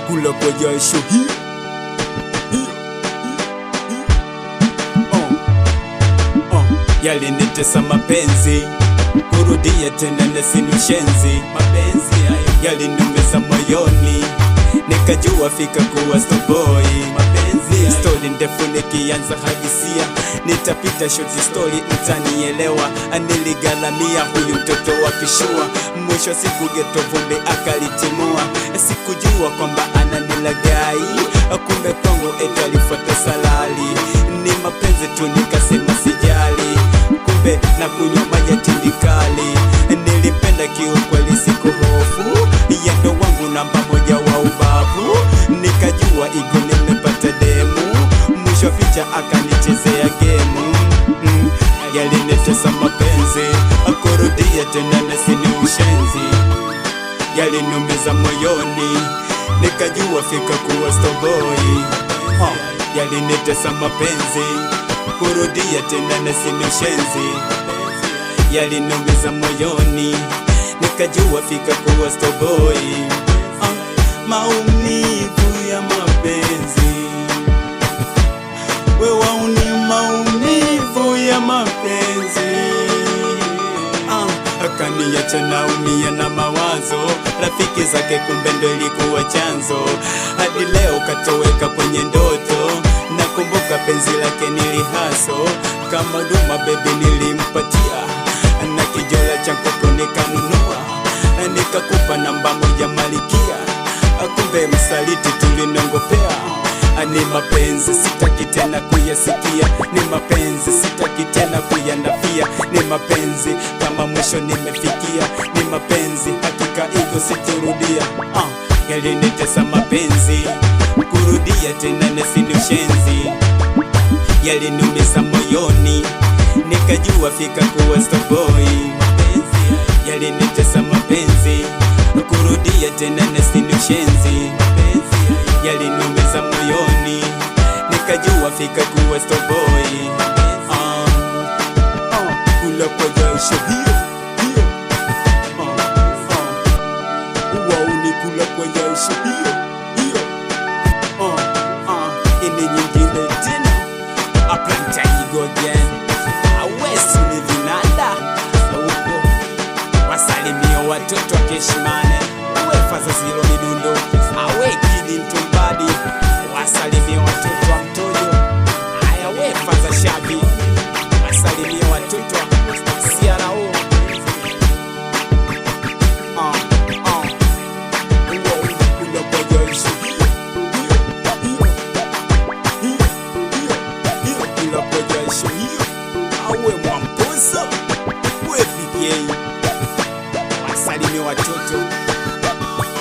kula kwa jasho hiyo. Yalinitesa mapenzi, kurudia tena nesini ushenzi. Mapenzi hayo yaliniumiza moyoni, nikajua fika kuwa starboy. Mapenzi story ndefu nikianza hadisia, nitapita short story mtanielewa. Niligalamia huyu mtoto wa kishua, mwisho siku geto vumbi akalitimua. Sikujua kwamba ananilagai, kumbe kwangu eti alifuata salali. Ni mapenzi tu nikasema sijali, kumbe na kunywa maji ya tindikali. Nilipenda kiukweli sikuhofu, yendo wangu namba moja wa ubavu. Nikajua iko nimepata demu, mwisho ficha akanichezea gemu. Yalinitesa mapenzi, akurudia tena nesini ushenzi. Yalinumiza moyoni, nikajua fika kuwa starboy. Yalinitesa mapenzi, kurudia tena nesini ushenzi. Yalinumiza moyoni, nikajua fika kuwa starboy. Maumivu ya mapenzi, wewe uni maumivu ya mapenzi. Akaniacha naumia na mawazo, rafiki zake kumbe ndo ilikuwa chanzo. Hadi leo katoweka kwenye ndoto, nakumbuka penzi lake nilihaso. Kama duma baby nilimpatia, na kijola cha kuku nikanunua. Nikakupa namba moja malikia, kumbe msaliti tulinongopea. Ni mapenzi sitaki tena kuyasikia, ni mapenzi sitaki tena kuyandafia. Ni mapenzi kama mwisho nimefikia, ni mapenzi hakika iko sitorudia. Yalinitesa mapenzi, kurudia tena nesini ushenzi. Yalinumiza moyoni, nikajua fika kuwa starboy. Yalinitesa mapenzi, kurudia tena nesini ushenzi. Yalinumiza moyoni, nikajua fika kuwa starboy. Kula kwa jasho hiyo. Wauni kula kwa jasho hiyo. Ini nyingine tena, aplanta higo again. Awesu ni vinanda uko, wasalimia watoto wa Keshimane. Wefaza zilo midundo, awekidi mtumbadi. Wasalimia watoto wa Mtojo, aya wefaza shabi. Wasalimia watoto wa CRO. Kula kwa jasho hiyo. Kula kwa jasho hiyo. Awe mwamposa, we PK. Wasalimia watoto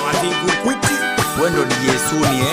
wa Vingunguti. Wendo DJ Suni